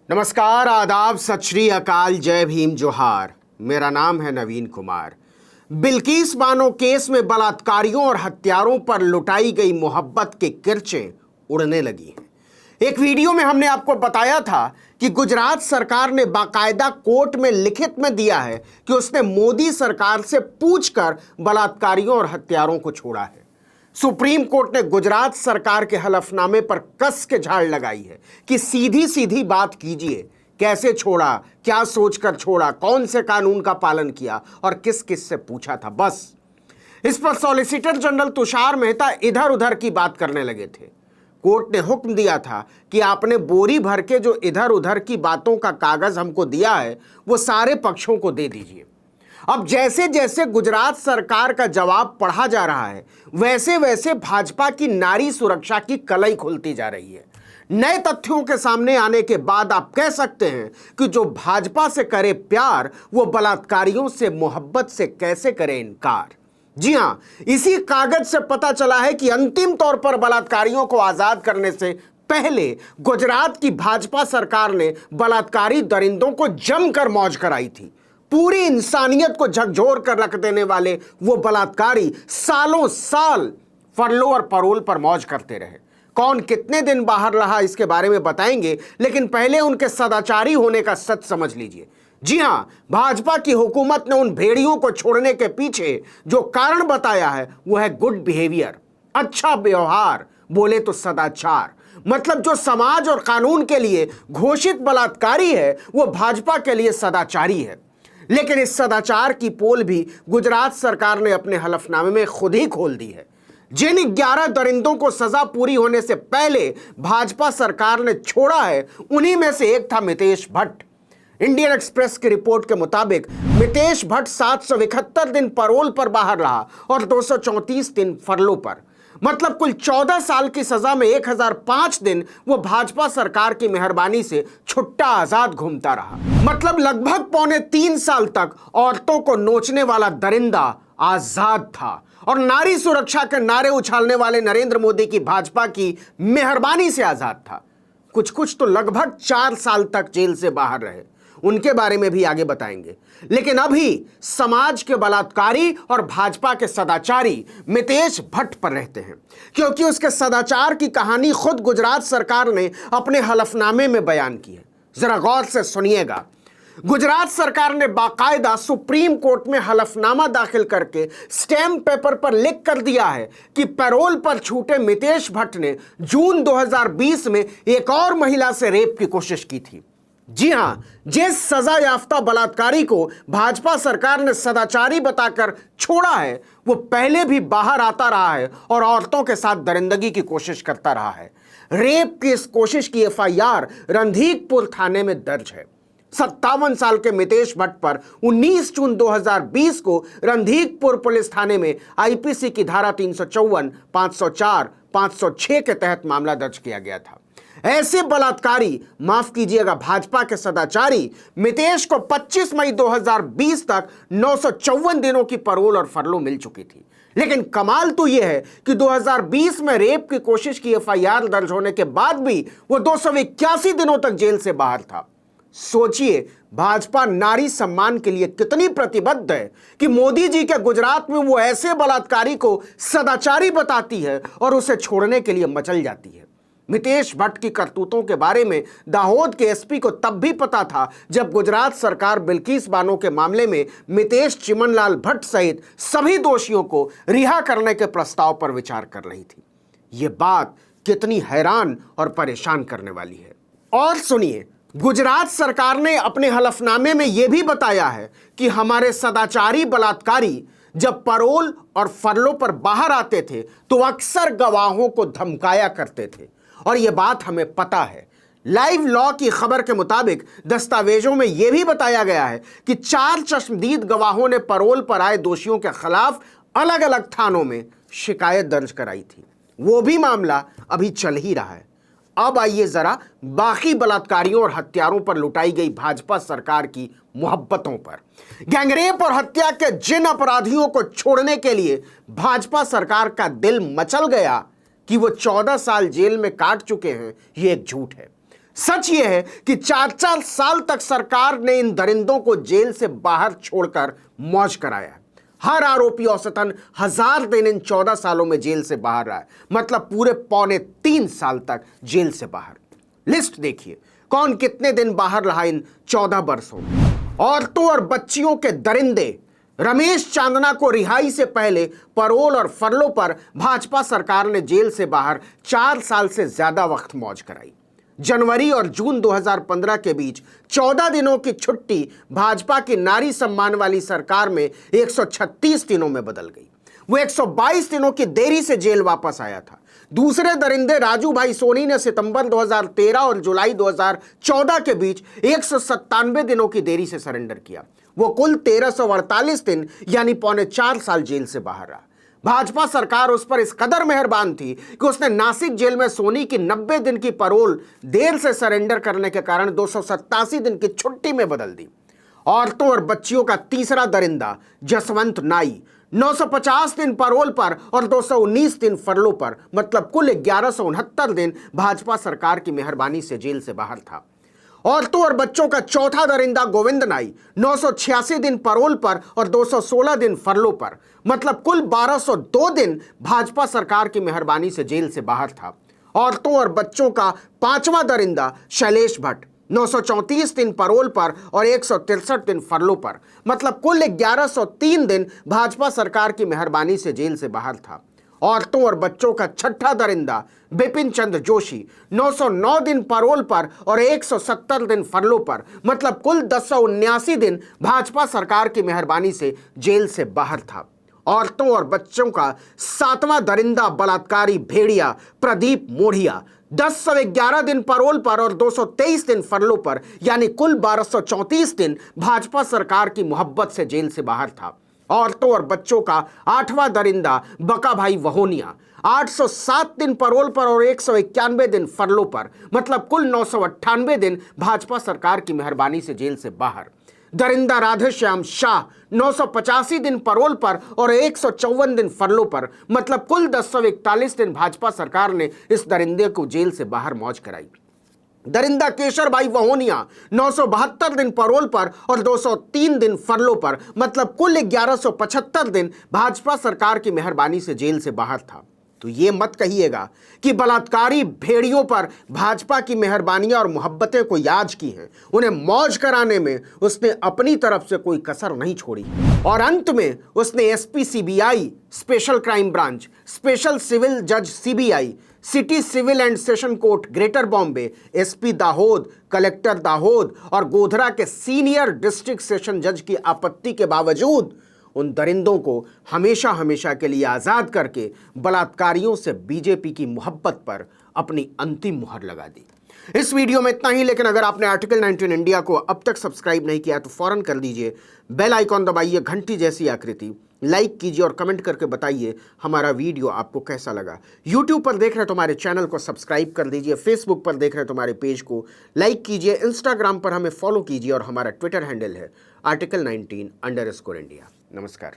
नमस्कार, आदाब, सत श्री अकाल, जय भीम, जोहार। मेरा नाम है नवीन कुमार। बिल्किस बानो केस में बलात्कारियों और हत्यारों पर लुटाई गई मोहब्बत के किरचें उड़ने लगी हैं। एक वीडियो में हमने आपको बताया था कि गुजरात सरकार ने बाकायदा कोर्ट में लिखित में दिया है कि उसने मोदी सरकार से पूछकर बलात्कारियों और हत्यारों को छोड़ा है। सुप्रीम कोर्ट ने गुजरात सरकार के हलफनामे पर कस के झाड़ लगाई है कि सीधी सीधी बात कीजिए, कैसे छोड़ा, क्या सोचकर छोड़ा, कौन से कानून का पालन किया और किस किस से पूछा था। बस इस पर सॉलिसिटर जनरल तुषार मेहता इधर उधर की बात करने लगे थे। कोर्ट ने हुक्म दिया था कि आपने बोरी भर के जो इधर उधर की बातों का कागज हमको दिया है वो सारे पक्षों को दे दीजिए। अब जैसे जैसे गुजरात सरकार का जवाब पढ़ा जा रहा है वैसे वैसे भाजपा की नारी सुरक्षा की कलई खुलती जा रही है। नए तथ्यों के सामने आने के बाद आप कह सकते हैं कि जो भाजपा से करे प्यार वो बलात्कारियों से मोहब्बत से कैसे करे इनकार। जी हां, इसी कागज से पता चला है कि अंतिम तौर पर बलात्कारियों को आजाद करने से पहले गुजरात की भाजपा सरकार ने बलात्कारी दरिंदों को जमकर मौज कराई थी। पूरी इंसानियत को झकझोर कर रख देने वाले वो बलात्कारी सालों साल फरलो और परोल पर मौज करते रहे। कौन कितने दिन बाहर रहा इसके बारे में बताएंगे, लेकिन पहले उनके सदाचारी होने का सच समझ लीजिए। जी हां, भाजपा की हुकूमत ने उन भेड़ियों को छोड़ने के पीछे जो कारण बताया है वो है गुड बिहेवियर, अच्छा व्यवहार, बोले तो सदाचार। मतलब जो समाज और कानून के लिए घोषित बलात्कारी है वो भाजपा के लिए सदाचारी है। लेकिन इस सदाचार की पोल भी गुजरात सरकार ने अपने हलफनामे में खुद ही खोल दी है। जिन 11 दरिंदों को सजा पूरी होने से पहले भाजपा सरकार ने छोड़ा है उन्हीं में से एक था मितेश भट्ट। इंडियन एक्सप्रेस की रिपोर्ट के मुताबिक मितेश भट्ट 771 दिन परोल पर बाहर रहा और 234 दिन फरलो पर। मतलब कुल 14 साल की सजा में 1005 दिन वो भाजपा सरकार की मेहरबानी से छुट्टा आजाद घूमता रहा। मतलब लगभग पौने 3 साल तक औरतों को नोचने वाला दरिंदा आजाद था और नारी सुरक्षा के नारे उछालने वाले नरेंद्र मोदी की भाजपा की मेहरबानी से आजाद था। कुछ कुछ तो लगभग 4 साल तक जेल से बाहर रहे, उनके बारे में भी आगे बताएंगे। लेकिन अभी समाज के बलात्कारी और भाजपा के सदाचारी मितेश भट्ट पर रहते हैं, क्योंकि उसके सदाचार की कहानी खुद गुजरात सरकार ने अपने हलफनामे में बयान की है। जरा गौर से सुनिएगा। गुजरात सरकार ने बाकायदा सुप्रीम कोर्ट में हलफनामा दाखिल करके स्टैम्प पेपर पर लिख कर दिया है कि पैरोल पर छूटे मितेश भट्ट ने जून 2020 में एक और महिला से रेप की कोशिश की थी। जी हां, जिस सजा याफ्ता बलात्कारी को भाजपा सरकार ने सदाचारी बताकर छोड़ा है वो पहले भी बाहर आता रहा है और औरतों के साथ दरिंदगी की कोशिश करता रहा है। रेप की इस कोशिश की एफआईआर रंधीकपुर थाने में दर्ज है। 57 साल के मितेश भट्ट पर 19 जून 2020 को रंधीकपुर पुलिस थाने में आईपीसी की धारा 354, 504, 506 के तहत मामला दर्ज किया गया था। ऐसे बलात्कारी, माफ कीजिएगा भाजपा के सदाचारी मितेश को 25 मई 2020 तक 954 दिनों की परोल और फरलो मिल चुकी थी। लेकिन कमाल तो यह है कि 2020 में रेप की कोशिश की एफआईआर दर्ज होने के बाद भी वो 281 दिनों तक जेल से बाहर था। सोचिए भाजपा नारी सम्मान के लिए कितनी प्रतिबद्ध है कि मोदी जी के गुजरात में वो ऐसे बलात्कारी को सदाचारी बताती है और उसे छोड़ने के लिए मचल जाती है। मितेश भट्ट की करतूतों के बारे में दाहोद के एसपी को तब भी पता था जब गुजरात सरकार बिल्किस बानो के मामले में मितेश चिमनलाल भट्ट सहित सभी दोषियों को रिहा करने के प्रस्ताव पर विचार कर रही थी। ये बात कितनी हैरान और परेशान करने वाली है। और सुनिए, गुजरात सरकार ने अपने हलफनामे में यह भी बताया है कि हमारे सदाचारी बलात्कारी जब परोल और फरलों पर बाहर आते थे तो अक्सर गवाहों को धमकाया करते थे और यह बात हमें पता है। लाइव लॉ की खबर के मुताबिक दस्तावेजों में यह भी बताया गया है कि 4 चश्मदीद गवाहों ने परोल पर आए दोषियों के खिलाफ अलग अलग थानों में शिकायत दर्ज कराई थी। वो भी मामला अभी चल ही रहा है। अब आइए जरा बाकी बलात्कारियों और हत्यारों पर लुटाई गई भाजपा सरकार की मोहब्बतों पर। गैंगरेप और हत्या के जिन अपराधियों को छोड़ने के लिए भाजपा सरकार का दिल मचल गया कि वो 14 साल जेल में काट चुके हैं, ये एक झूठ है। सच यह है कि 4-4 साल तक सरकार ने इन दरिंदों को जेल से बाहर छोड़कर मौज कराया। हर आरोपी औसतन 1000 दिन इन 14 सालों में जेल से बाहर रहा है, मतलब पूरे 3.25 साल तक जेल से बाहर। लिस्ट देखिए, कौन कितने दिन बाहर रहा इन 14 वर्षों में। औरतों और बच्चियों के दरिंदे रमेश चांदना को रिहाई से पहले पैरोल और फरलों पर भाजपा सरकार ने जेल से बाहर 4 साल से ज्यादा वक्त मौज कराई। जनवरी और जून 2015 के बीच 14 दिनों की छुट्टी भाजपा की नारी सम्मान वाली सरकार में 136 दिनों में बदल गई। वो 122 दिनों की देरी से जेल वापस आया था। दूसरे दरिंदे राजू भाई सोनी ने सितंबर 2013 और जुलाई 2014 के बीच 197 दिनों की देरी से सरेंडर किया। वो कुल 1348 दिन यानी 4.25 साल जेल से बाहर रहा। भाजपा सरकार उस पर इस कदर मेहरबान थी कि उसने नासिक जेल में सोनी की 90 दिन की पैरोल देर से सरेंडर करने के कारण 287 दिन की छुट्टी में बदल दी। औरतों और बच्चियों का तीसरा दरिंदा जसवंत नाई 950 दिन पैरोल पर और 219 दिन फरलों पर, मतलब कुल 1169 दिन भाजपा सरकार की मेहरबानी से जेल से बाहर था। औरतों और बच्चों का चौथा दरिंदा गोविंद नाई 986 दिन पैरोल पर और 216 दिन फरलों पर, मतलब कुल 1202 दिन भाजपा सरकार की मेहरबानी से जेल से बाहर था। औरतों और बच्चों का पांचवा दरिंदा शैलेश भट्ट 934 दिन पैरोल पर और 163 दिन फरलों पर, मतलब कुल 1103 दिन भाजपा सरकार की मेहरबानी से जेल से बाहर था। औरतों और बच्चों का छठा दरिंदा बिपिन चंद्र जोशी 909 दिन पैरोल पर और 170 दिन फरलों पर, मतलब कुल 1079 दिन भाजपा सरकार की मेहरबानी से जेल से बाहर था। औरतों और बच्चों का सातवां दरिंदा बलात्कारी भेड़िया प्रदीप मोढ़िया 1011 दिन पैरोल पर और 223 दिन फरलों पर, यानी कुल 1234 दिन भाजपा सरकार की मोहब्बत से जेल से बाहर था। औरतों और बच्चों का आठवां दरिंदा बका भाई वहोनिया 807 दिन पैरोल पर और 191 दिन फरलों पर, मतलब कुल 998 दिन भाजपा सरकार की मेहरबानी से जेल से बाहर। दरिंदा राधेश्याम शाह 985 दिन पैरोल पर और 154 दिन फरलों पर, मतलब कुल 1041 दिन भाजपा सरकार ने इस दरिंदे को जेल से बाहर मौज कराई। दरिंदा केशर भाई वहोनिया 972 दिन पैरोल पर और 203 दिन फरलों पर, मतलब कुल 1175 दिन भाजपा सरकार की मेहरबानी से जेल से बाहर था। तो ये मत कहिएगा कि बलात्कारी भेड़ियों पर भाजपा की मेहरबानियां और मोहब्बतें कोई याद की हैं। उन्हें मौज कराने में उसने अपनी तरफ से कोई कसर नहीं छोड़ी। और अंत में उसने SP CBI, special crime branch, special civil जज CBI, city civil and session court greater Bombay, SP Dahod, collector Dahod और गोधरा के सीनियर डिस्ट्रिक्ट सेशन जज की आपत्ति के बावजूद उन दरिंदों को हमेशा हमेशा के लिए आजाद करके बलात्कारियों से बीजेपी की मोहब्बत पर अपनी अंतिम मुहर लगा दी। इस वीडियो में इतना ही, लेकिन अगर आपने आर्टिकल 19 इंडिया को अब तक सब्सक्राइब नहीं किया तो फौरन कर दीजिए, बेल आइकॉन दबाइए, घंटी जैसी आकृति, लाइक कीजिए और कमेंट करके बताइए हमारा वीडियो आपको कैसा लगा। यूट्यूब पर देख रहे तो हमारे चैनल को सब्सक्राइब कर दीजिए, फेसबुक पर देख रहे तो हमारे पेज को लाइक कीजिए, इंस्टाग्राम पर हमें फॉलो कीजिए और हमारा ट्विटर हैंडल है article19_India। नमस्कार।